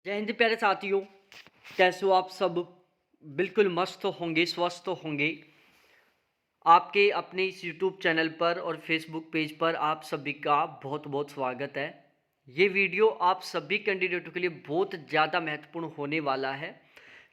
जय हिंद प्यारे साथियों। कैसे हो आप सब? बिल्कुल मस्त होंगे, स्वस्थ होंगे। आपके अपने इस यूट्यूब चैनल पर और फेसबुक पेज पर आप सभी का बहुत बहुत स्वागत है। ये वीडियो आप सभी कैंडिडेटों के लिए बहुत ज़्यादा महत्वपूर्ण होने वाला है,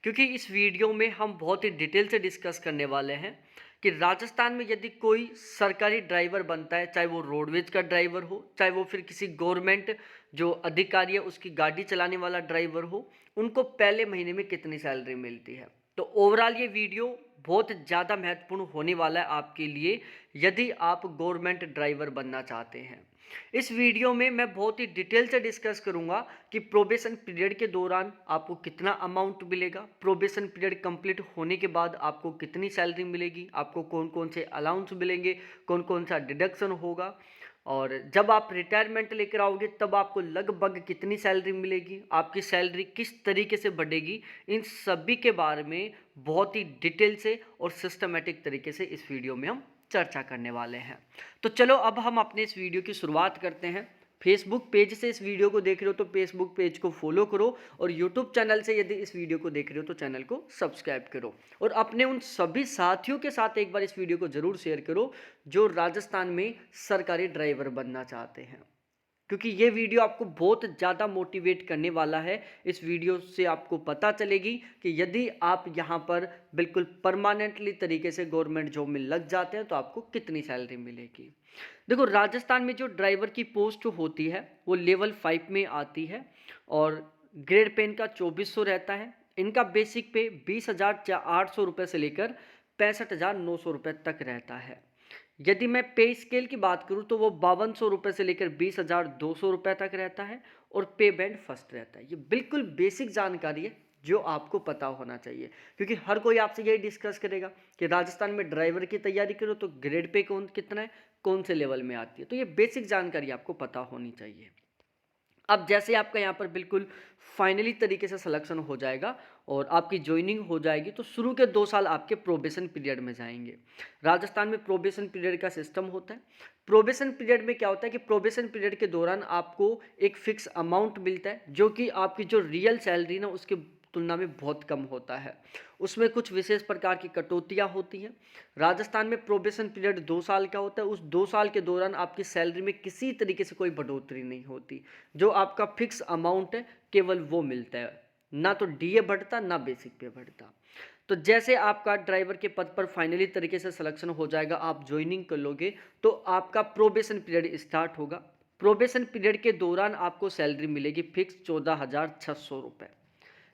क्योंकि इस वीडियो में हम बहुत ही डिटेल से डिस्कस करने वाले हैं कि राजस्थान में यदि कोई सरकारी ड्राइवर बनता है, चाहे वो रोडवेज का ड्राइवर हो, चाहे वो फिर किसी गवर्नमेंट जो अधिकारी है उसकी गाड़ी चलाने वाला ड्राइवर हो, उनको पहले महीने में कितनी सैलरी मिलती है। तो ओवरऑल ये वीडियो बहुत ज़्यादा महत्वपूर्ण होने वाला है आपके लिए, यदि आप गवर्नमेंट ड्राइवर बनना चाहते हैं। इस वीडियो में मैं बहुत ही डिटेल से डिस्कस करूंगा कि प्रोबेशन पीरियड के दौरान आपको कितना अमाउंट मिलेगा, प्रोबेशन पीरियड कंप्लीट होने के बाद आपको कितनी सैलरी मिलेगी, आपको कौन कौन से अलाउंस मिलेंगे, कौन कौन सा डिडक्शन होगा, और जब आप रिटायरमेंट लेकर आओगे तब आपको लगभग कितनी सैलरी मिलेगी, आपकी सैलरी किस तरीके से बढ़ेगी। इन सभी के बारे में बहुत ही डिटेल से और सिस्टमेटिक तरीके से इस वीडियो में हम चर्चा करने वाले हैं। तो चलो अब हम अपने इस वीडियो की शुरुआत करते हैं। फेसबुक पेज से इस वीडियो को देख रहे हो तो फेसबुक पेज को फॉलो करो, और यूट्यूब चैनल से यदि इस वीडियो को देख रहे हो तो चैनल को सब्सक्राइब करो, और अपने उन सभी साथियों के साथ एक बार इस वीडियो को जरूर शेयर करो जो राजस्थान में सरकारी ड्राइवर बनना चाहते हैं, क्योंकि ये वीडियो आपको बहुत ज़्यादा मोटिवेट करने वाला है। इस वीडियो से आपको पता चलेगी कि यदि आप यहाँ पर बिल्कुल परमानेंटली तरीके से गवर्नमेंट जॉब में लग जाते हैं तो आपको कितनी सैलरी मिलेगी। देखो, राजस्थान में जो ड्राइवर की पोस्ट होती है वो लेवल 5 में आती है, और ग्रेड पे इनका 2400 रहता है। इनका बेसिक पे 20,800 रुपये से लेकर 65,900 रुपये तक रहता है। यदि मैं पे स्केल की बात करूं तो वो 5200 रुपये से लेकर 20,200 रुपये तक रहता है, और पे बैंड फर्स्ट रहता है। ये बिल्कुल बेसिक जानकारी है जो आपको पता होना चाहिए, क्योंकि हर कोई आपसे यही डिस्कस करेगा कि राजस्थान में ड्राइवर की तैयारी करो तो ग्रेड पे कौन कितना है, कौन से लेवल में आती है। तो ये बेसिक जानकारी आपको पता होनी चाहिए। अब जैसे आपका यहाँ पर बिल्कुल फाइनली तरीके से सिलेक्शन हो जाएगा और आपकी ज्वाइनिंग हो जाएगी, तो शुरू के 2 साल आपके प्रोबेशन पीरियड में जाएंगे। राजस्थान में प्रोबेशन पीरियड का सिस्टम होता है। प्रोबेशन पीरियड में क्या होता है कि प्रोबेशन पीरियड के दौरान आपको एक फिक्स अमाउंट मिलता है, जो कि आपकी जो रियल सैलरी ना उसके तुलना में बहुत कम होता है। उसमें कुछ विशेष प्रकार की कटौतियाँ होती हैं। राजस्थान में प्रोबेशन पीरियड 2 साल का होता है। उस 2 साल के दौरान आपकी सैलरी में किसी तरीके से कोई बढ़ोतरी नहीं होती। जो आपका फिक्स अमाउंट है केवल वो मिलता है, ना तो डीए बढ़ता ना बेसिक पे बढ़ता। तो जैसे आपका ड्राइवर के पद पर फाइनली तरीके से सिलेक्शन हो जाएगा, आप ज्वाइनिंग कर लोगे, तो आपका प्रोबेशन पीरियड स्टार्ट होगा। प्रोबेशन पीरियड के दौरान आपको सैलरी मिलेगी फिक्स 14,600 रुपये।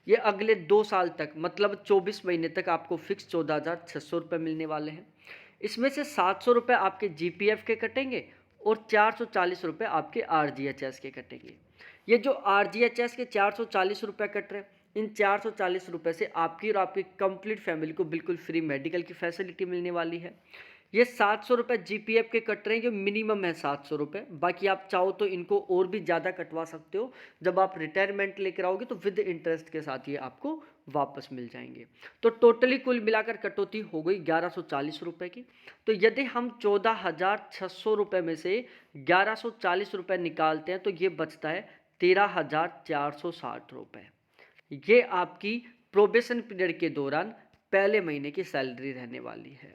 ये अगले 2 साल तक, मतलब 24 महीने तक आपको फिक्स 14,600 रुपये मिलने वाले हैं। इसमें से 700 रुपये आपके जीपीएफ के कटेंगे, और 440 रुपये आपके आरजीएचएस के कटेंगे। ये जो आरजीएचएस के 440 रुपये कट रहे हैं, इन 440 रुपये से आपकी और आपकी कंप्लीट फैमिली को बिल्कुल फ्री मेडिकल की फैसिलिटी मिलने वाली है। ये 700 रुपये जीपीएफ के कट रहे हैं, जो मिनिमम है 700 रुपये। बाकी आप चाहो तो इनको और भी ज़्यादा कटवा सकते हो। जब आप रिटायरमेंट लेकर आओगे तो विद इंटरेस्ट के साथ ये आपको वापस मिल जाएंगे। तो टोटली कुल मिलाकर कटौती हो गई 1140 रुपये की। तो यदि हम 14,600 रुपये में से 1140 रुपये निकालते हैं तो ये बचता है 13,460 रुपये। ये आपकी प्रोबेशन पीरियड के दौरान पहले महीने की सैलरी रहने वाली है।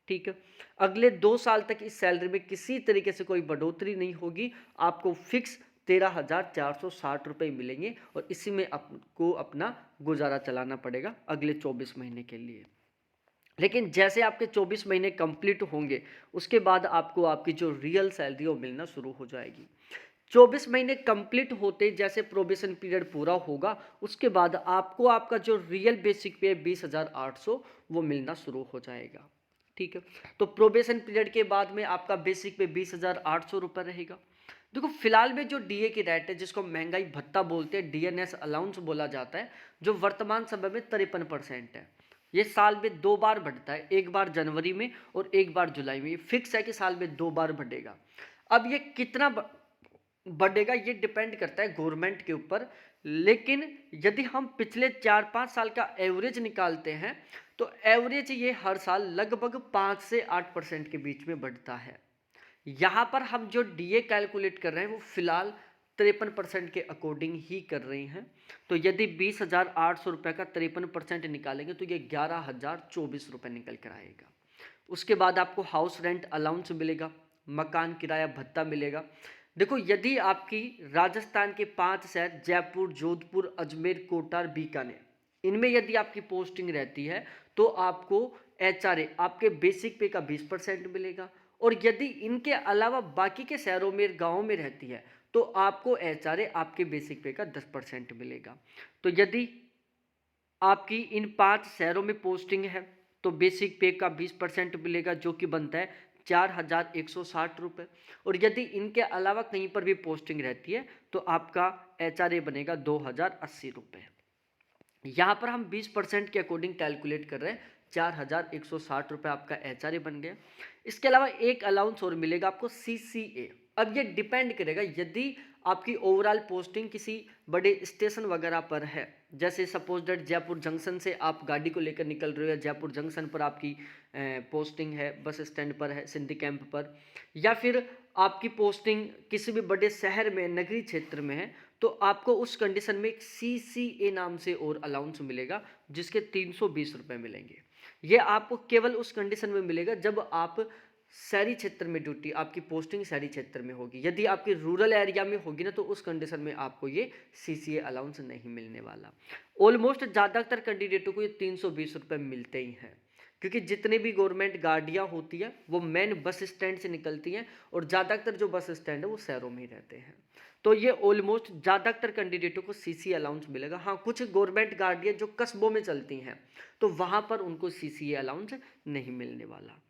ठीक है, अगले 2 साल तक इस सैलरी में किसी तरीके से कोई बढ़ोतरी नहीं होगी। आपको फिक्स 13,460 रुपये मिलेंगे, और इसी में आपको अपना गुजारा चलाना पड़ेगा अगले 24 महीने के लिए। लेकिन जैसे आपके 24 महीने कंप्लीट होंगे, उसके बाद आपको आपकी जो रियल सैलरी वो मिलना शुरू हो जाएगी। 24 महीने कंप्लीट होते जैसे प्रोबेशन पीरियड पूरा होगा, उसके बाद आपको आपका जो रियल बेसिक पे 20,800 वो मिलना शुरू हो जाएगा। ठीक है, तो प्रोबेशन पीरियड के बाद में आपका बेसिक पे 20,800 रुपये रहेगा। देखो, फिलहाल में जो डीए की रेट है, जिसको महंगाई भत्ता बोलते हैं, डीएनएस अलाउंस बोला जाता है, जो वर्तमान समय में 53% है। ये साल में 2 बार बढ़ता है, एक बार जनवरी में और एक बार जुलाई में। ये फिक्स है कि साल में 2 बार बढ़ेगा। अब ये कितना बढ़ेगा ये डिपेंड करता है गवर्नमेंट के ऊपर, लेकिन यदि हम पिछले 4-5 साल का एवरेज निकालते हैं तो एवरेज ये हर साल लगभग 5 से 8% के बीच में बढ़ता है। यहाँ पर हम जो डीए कैलकुलेट कर रहे हैं वो फिलहाल 53% के अकॉर्डिंग ही कर रहे हैं। तो यदि 20,800 रुपये का 53% निकालेंगे तो ये 11,024 रुपये निकल कर आएगा। उसके बाद आपको हाउस रेंट अलाउंस मिलेगा, मकान किराया भत्ता मिलेगा। देखो, यदि आपकी राजस्थान के 5 शहर जयपुर, जोधपुर, अजमेर, कोटा और बीकानेर, इनमें यदि आपकी पोस्टिंग रहती है तो आपको HRA आपके बेसिक पे का 20% मिलेगा। और यदि इनके अलावा बाकी के शहरों में, गाँव में रहती है तो आपको HRA आपके बेसिक पे का 10% मिलेगा। तो यदि आपकी इन 5 शहरों में पोस्टिंग है तो बेसिक पे का 20% मिलेगा, जो कि बनता है 4,160 रुपये। और यदि इनके अलावा कहीं पर भी पोस्टिंग रहती है तो आपका HRA बनेगा 2,080 रुपये। यहाँ पर हम 20% के अकॉर्डिंग कैलकुलेट कर रहे हैं, 4,160 रुपये आपका HRA बन गया। इसके अलावा एक अलाउंस और मिलेगा आपको, CCA। अब ये डिपेंड करेगा, यदि आपकी ओवरऑल पोस्टिंग किसी बड़े स्टेशन वगैरह पर है, जैसे सपोज दैट जयपुर जंक्शन से आप गाड़ी को लेकर निकल रहे हो, या जयपुर जंक्शन पर आपकी पोस्टिंग है, बस स्टैंड पर है, सिंधी कैंप पर, या फिर आपकी पोस्टिंग किसी भी बड़े शहर में, नगरीय क्षेत्र में है, तो आपको उस कंडीशन में एक CCA नाम से और अलाउंस मिलेगा, जिसके 320 रुपये मिलेंगे। ये आपको केवल उस कंडीशन में मिलेगा जब आप शहरी क्षेत्र में ड्यूटी, आपकी पोस्टिंग शहरी क्षेत्र में होगी। यदि आपकी रूरल एरिया में होगी ना, तो उस कंडीशन में आपको ये CCA अलाउंस नहीं मिलने वाला। ऑलमोस्ट ज़्यादातर कैंडिडेटों को ये 320 रुपये मिलते ही हैं, क्योंकि जितने भी गवर्नमेंट गाड़ियाँ होती हैं वो मेन बस स्टैंड से निकलती हैं, और ज़्यादातर जो बस स्टैंड है वो शहरों में ही रहते हैं। तो ये ऑलमोस्ट ज़्यादातर कैंडिडेटों को CCA अलाउंस मिलेगा। हाँ, कुछ गवर्नमेंट गाड़ियाँ जो कस्बों में चलती हैं तो वहाँ पर उनको CCA अलाउंस नहीं मिलने वाला।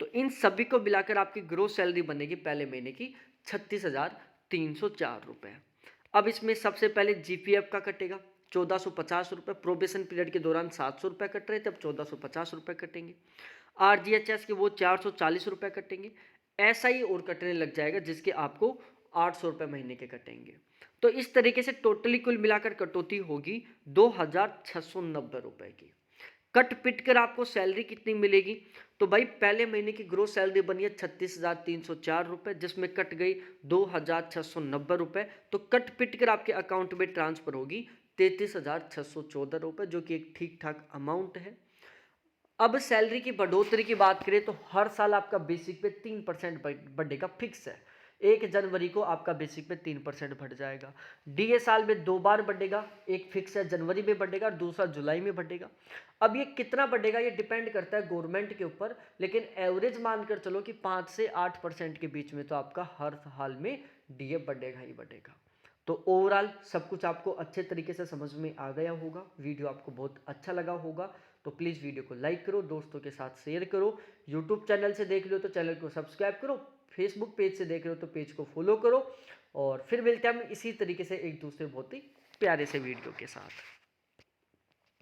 तो इन सभी को मिलाकर आपकी ग्रोस सैलरी बनेगी पहले महीने की 36,304 रुपये। अब इसमें सबसे पहले GPF का कटेगा 1,450 रुपये। प्रोबेशन पीरियड के दौरान 700 रुपये कट रहे थे, अब 1,450 रुपये कटेंगे। RGHS के वो 440 रुपये कटेंगे। SI और कटने लग जाएगा, जिसके आपको 800 रुपये महीने के कटेंगे। तो इस तरीके से टोटली कुल मिलाकर कटौती होगी 2,690 रुपये की। कट पिट कर आपको सैलरी कितनी मिलेगी, तो भाई पहले महीने की ग्रोस सैलरी बनी है 36,304 रुपये, जिसमें कट गई 2,690 रुपये। तो कट पिट कर आपके अकाउंट में ट्रांसफर होगी 33,614 रुपये, जो कि एक ठीक ठाक अमाउंट है। अब सैलरी की बढ़ोतरी की बात करें तो हर साल आपका बेसिक पे 3% बढ़ेगा, फिक्स है। 1 जनवरी को आपका बेसिक पे 3% बढ़ जाएगा। DA साल में 2 बार बढ़ेगा, एक फिक्स है जनवरी में बढ़ेगा और दूसरा जुलाई में बढ़ेगा। अब ये कितना बढ़ेगा ये डिपेंड करता है गवर्नमेंट के ऊपर, लेकिन एवरेज मानकर चलो कि 5 से 8% के बीच में तो आपका हर हाल में DA बढ़ेगा ही बढ़ेगा। तो ओवरऑल सब कुछ आपको अच्छे तरीके से समझ में आ गया होगा, वीडियो आपको बहुत अच्छा लगा होगा। तो प्लीज़ वीडियो को लाइक करो, दोस्तों के साथ शेयर करो। यूट्यूब चैनल से देख लो तो चैनल को सब्सक्राइब करो, फेसबुक पेज से देख रहे हो तो पेज को फॉलो करो। और फिर मिलते हैं हम इसी तरीके से एक दूसरे बहुत ही प्यारे से वीडियो के साथ।